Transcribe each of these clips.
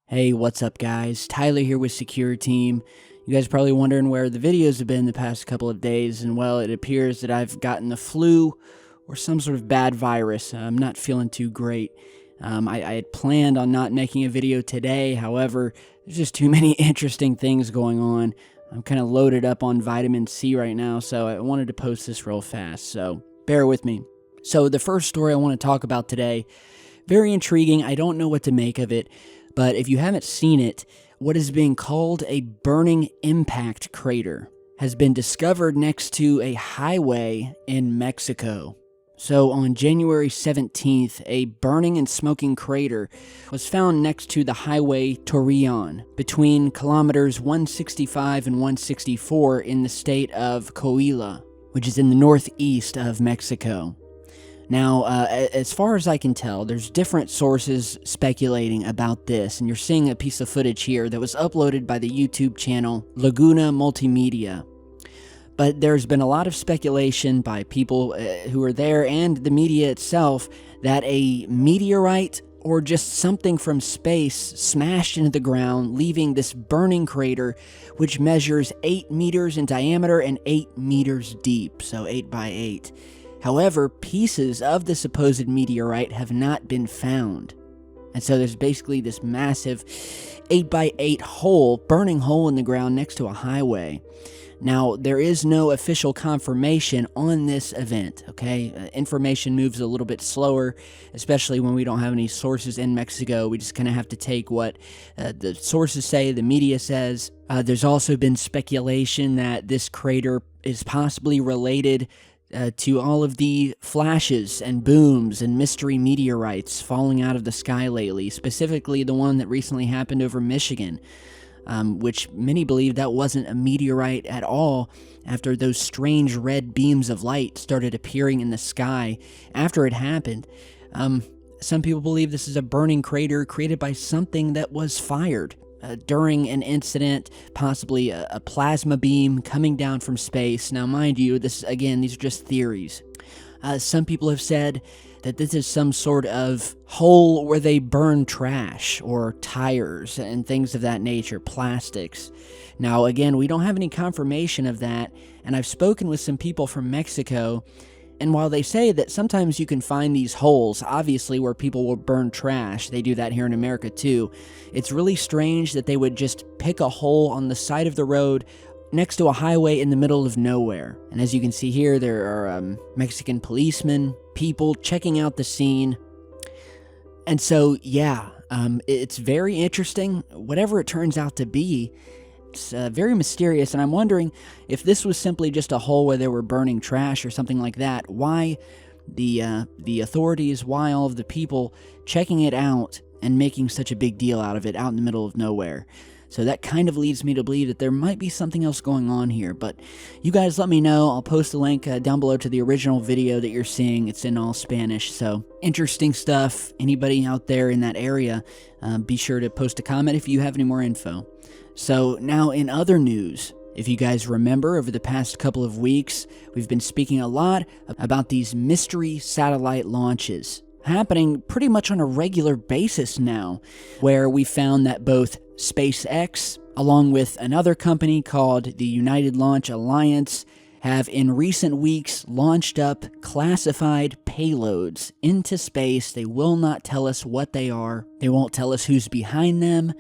Hey, what's up guys? Tyler here with Secureteam. You guys are probably wondering where the videos have been the past couple of days, and well, it appears that I've gotten the flu or some sort of bad virus. I'm not feeling too great. I had planned on not making a video today, however, there's just too many interesting things going on. I'm kind of loaded up on vitamin C right now, so I wanted to post this real fast, so bear with me. So the first story I want to talk about today, very intriguing. I don't know what to make of it. But if you haven't seen it, what is being called a burning impact crater has been discovered next to a highway in Mexico. So on January 17th, a burning and smoking crater was found next to the highway Torreon, between kilometers 165 and 164 in the state of Coahuila, which is in the northeast of Mexico. Now, as far as I can tell, there's different sources speculating about this, and you're seeing a piece of footage here that was uploaded by the YouTube channel Laguna Multimedia. But there's been a lot of speculation by people who are there and the media itself that a meteorite or just something from space smashed into the ground, leaving this burning crater, which measures 8 meters in diameter and 8 meters deep, so 8 by 8. However, pieces of the supposed meteorite have not been found. And so there's basically this massive 8 by 8 hole, burning hole in the ground next to a highway. Now, there is no official confirmation on this event, okay? Information moves a little bit slower, especially when we don't have any sources in Mexico. We just kind of have to take what the sources say, the media says. There's also been speculation that this crater is possibly related to all of the flashes and booms and mystery meteorites falling out of the sky lately, specifically the one that recently happened over Michigan, which many believe that wasn't a meteorite at all after those strange red beams of light started appearing in the sky after it happened. Some people believe this is a burning crater created by something that was fired during an incident, possibly a plasma beam coming down from space. Now, mind you, these are just theories. Some people have said that this is some sort of hole where they burn trash or tires and things of that nature, plastics. Now, again, we don't have any confirmation of that, and I've spoken with some people from Mexico, and while they say that sometimes you can find these holes, obviously, where people will burn trash, they do that here in America too, it's really strange that they would just pick a hole on the side of the road next to a highway in the middle of nowhere. And as you can see here, there are Mexican policemen, people checking out the scene. And so, yeah, it's very interesting. Whatever it turns out to be, it's very mysterious, and I'm wondering if this was simply just a hole where they were burning trash or something like that, why the authorities, why all of the people checking it out and making such a big deal out of it out in the middle of nowhere. So that kind of leads me to believe that there might be something else going on here, but you guys let me know. I'll post a link down below to the original video that you're seeing. It's in all Spanish, so interesting stuff. Anybody out there in that area, be sure to post a comment if you have any more info. So now in other news, if you guys remember, over the past couple of weeks, we've been speaking a lot about these mystery satellite launches happening pretty much on a regular basis now, where we found that both SpaceX, along with another company called the United Launch Alliance, have in recent weeks launched up classified payloads into space. They will not tell us what they are. They won't tell us who's behind them.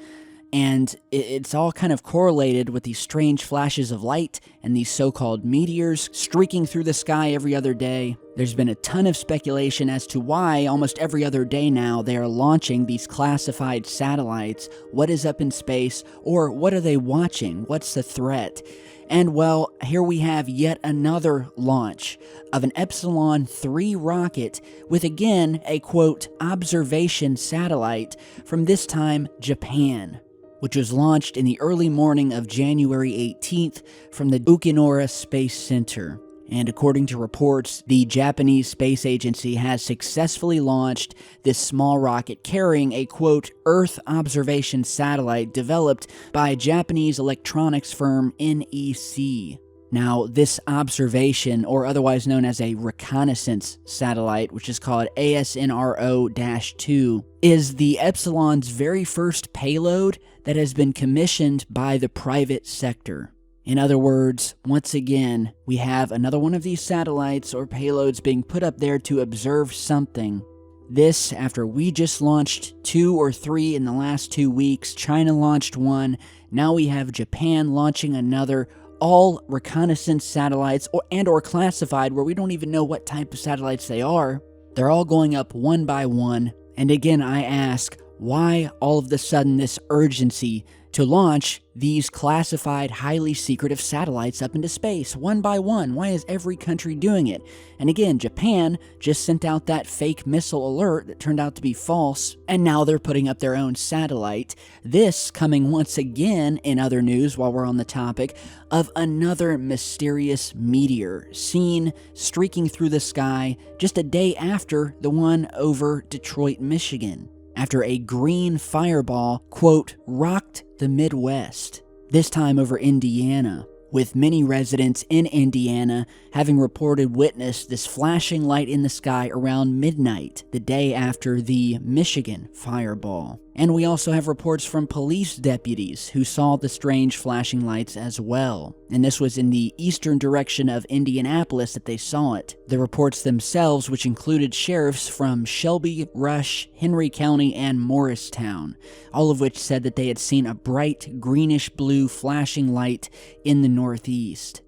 And it's all kind of correlated with these strange flashes of light and these so-called meteors streaking through the sky every other day. There's been a ton of speculation as to why almost every other day now they are launching these classified satellites. What is up in space, or what are they watching? What's the threat? And well, here we have yet another launch of an Epsilon 3 rocket with, again, a quote, observation satellite from this time Japan, which was launched in the early morning of January 18th from the Ukinora Space Center. And according to reports, the Japanese space agency has successfully launched this small rocket carrying a, quote, Earth observation satellite developed by Japanese electronics firm NEC. Now, this observation, or otherwise known as a reconnaissance satellite, which is called ASNRO-2, is the Epsilon's very first payload that has been commissioned by the private sector. In other words, once again, we have another one of these satellites or payloads being put up there to observe something. This after we just launched 2 or 3 in the last 2 weeks. China launched one. Now we have Japan launching another. All reconnaissance satellites or classified, where we don't even know what type of satellites they are. They're all going up one by one. And again, I ask, why all of a sudden this urgency to launch these classified, highly secretive satellites up into space, one by one? Why is every country doing it? And again, Japan just sent out that fake missile alert that turned out to be false, and now they're putting up their own satellite. This coming once again in other news, while we're on the topic, of another mysterious meteor seen streaking through the sky just a day after the one over Detroit, Michigan, after a green fireball, quote, rocked the Midwest, this time over Indiana, with many residents in Indiana having reported witnessed this flashing light in the sky around midnight, the day after the Michigan fireball. And we also have reports from police deputies who saw the strange flashing lights as well. And this was in the eastern direction of Indianapolis that they saw it. The reports themselves, which included sheriffs from Shelby, Rush, Henry County, and Morristown, all of which said that they had seen a bright greenish-blue flashing light in the northeast.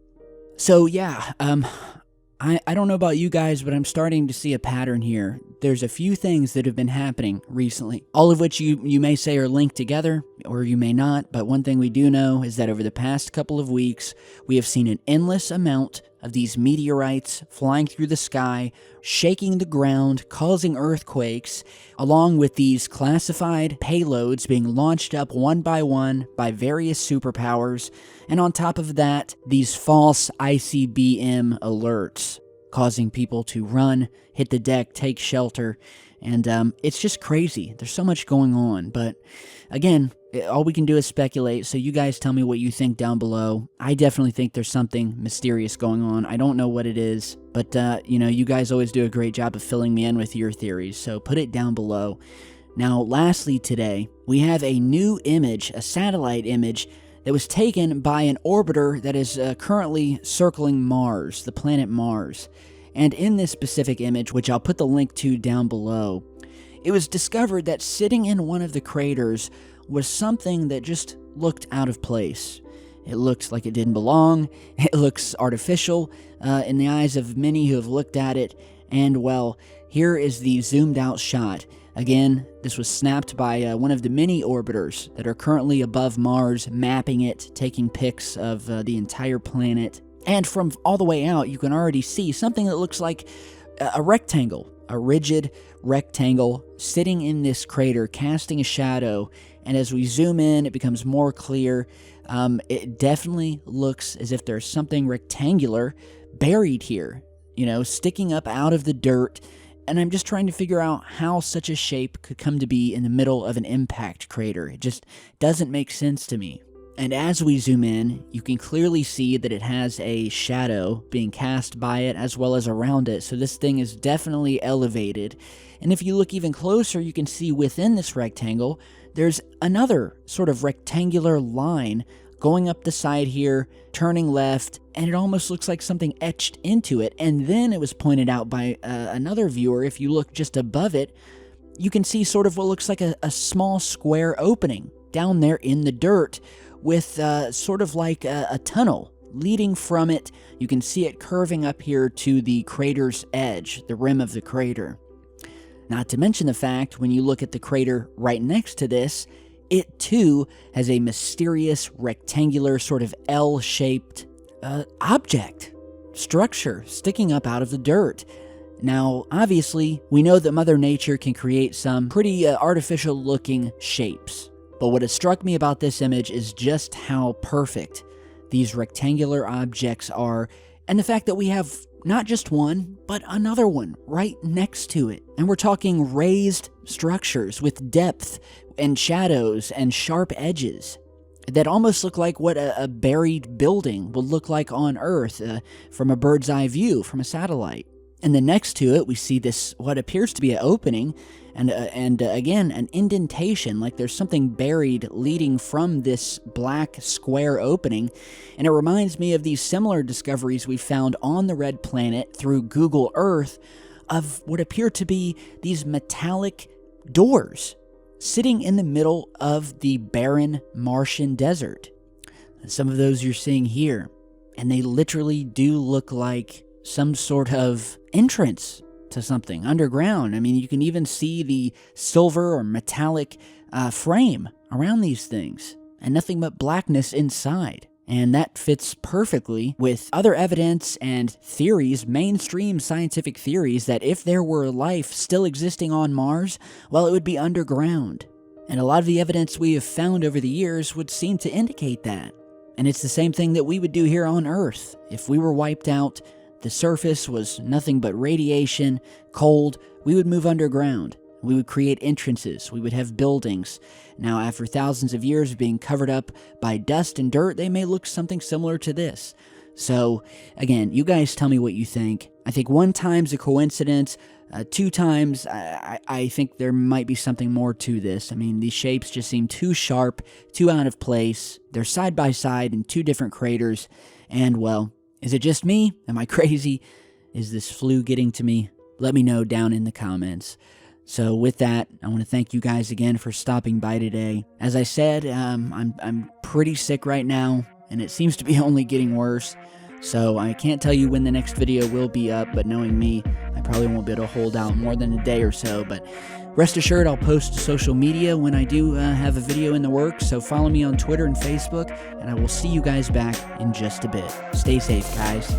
So yeah, I don't know about you guys, but I'm starting to see a pattern here. There's a few things that have been happening recently, all of which you may say are linked together, or you may not, but one thing we do know is that over the past couple of weeks, we have seen an endless amount of these meteorites flying through the sky, shaking the ground, causing earthquakes, along with these classified payloads being launched up one by various superpowers, and on top of that, these false ICBM alerts, causing people to run, hit the deck, take shelter, and it's just crazy. There's so much going on, but again, all we can do is speculate, so you guys tell me what you think down below. I definitely think there's something mysterious going on. I don't know what it is, but you guys always do a great job of filling me in with your theories, so put it down below. Now, lastly today, we have a new image, a satellite image, that was taken by an orbiter that is currently circling Mars, the planet Mars. And in this specific image, which I'll put the link to down below, it was discovered that sitting in one of the craters was something that just looked out of place. It looked like it didn't belong. It looks artificial in the eyes of many who have looked at it. And well, here is the zoomed out shot. Again, this was snapped by one of the many orbiters that are currently above Mars, mapping it, taking pics of the entire planet. And from all the way out, you can already see something that looks like a rectangle, a rigid rectangle sitting in this crater, casting a shadow. And as we zoom in, it becomes more clear. It definitely looks as if there's something rectangular buried here, sticking up out of the dirt. And I'm just trying to figure out how such a shape could come to be in the middle of an impact crater. It just doesn't make sense to me. And as we zoom in, you can clearly see that it has a shadow being cast by it as well as around it. So this thing is definitely elevated. And if you look even closer, you can see within this rectangle, there's another sort of rectangular line going up the side here, turning left, and it almost looks like something etched into it. And then it was pointed out by another viewer, if you look just above it, you can see sort of what looks like a small square opening down there in the dirt with sort of like a tunnel leading from it. You can see it curving up here to the crater's edge, the rim of the crater. Not to mention the fact, when you look at the crater right next to this, it too has a mysterious rectangular sort of L-shaped object, structure sticking up out of the dirt. Now, obviously, we know that Mother Nature can create some pretty artificial looking shapes. But what has struck me about this image is just how perfect these rectangular objects are, and the fact that we have not just one, but another one right next to it. And we're talking raised structures with depth and shadows and sharp edges. that almost look like what a buried building would look like on Earth from a bird's eye view, from a satellite. And then next to it, we see this, what appears to be an opening, and again, an indentation, like there's something buried leading from this black square opening. And it reminds me of these similar discoveries we found on the Red Planet through Google Earth of what appear to be these metallic doors sitting in the middle of the barren Martian desert. Some of those you're seeing here, and they literally do look like some sort of entrance to something underground. I mean, you can even see the silver or metallic frame around these things, and nothing but blackness inside. And that fits perfectly with other evidence and theories, mainstream scientific theories, that if there were life still existing on Mars, well, it would be underground. And a lot of the evidence we have found over the years would seem to indicate that. And it's the same thing that we would do here on Earth. If we were wiped out, the surface was nothing but radiation, cold, we would move underground. We would create entrances. We would have buildings. Now, after thousands of years of being covered up by dust and dirt, they may look something similar to this. So, again, you guys tell me what you think. I think 1 time's a coincidence. 2 times, I think there might be something more to this. I mean, these shapes just seem too sharp, too out of place. They're side by side in 2 different craters. And, well, is it just me? Am I crazy? Is this flu getting to me? Let me know down in the comments. So with that, I want to thank you guys again for stopping by today. As I said, I'm pretty sick right now, and it seems to be only getting worse. So I can't tell you when the next video will be up, but knowing me, I probably won't be able to hold out more than a day or so. But rest assured, I'll post to social media when I do have a video in the works. So follow me on Twitter and Facebook, and I will see you guys back in just a bit. Stay safe, guys.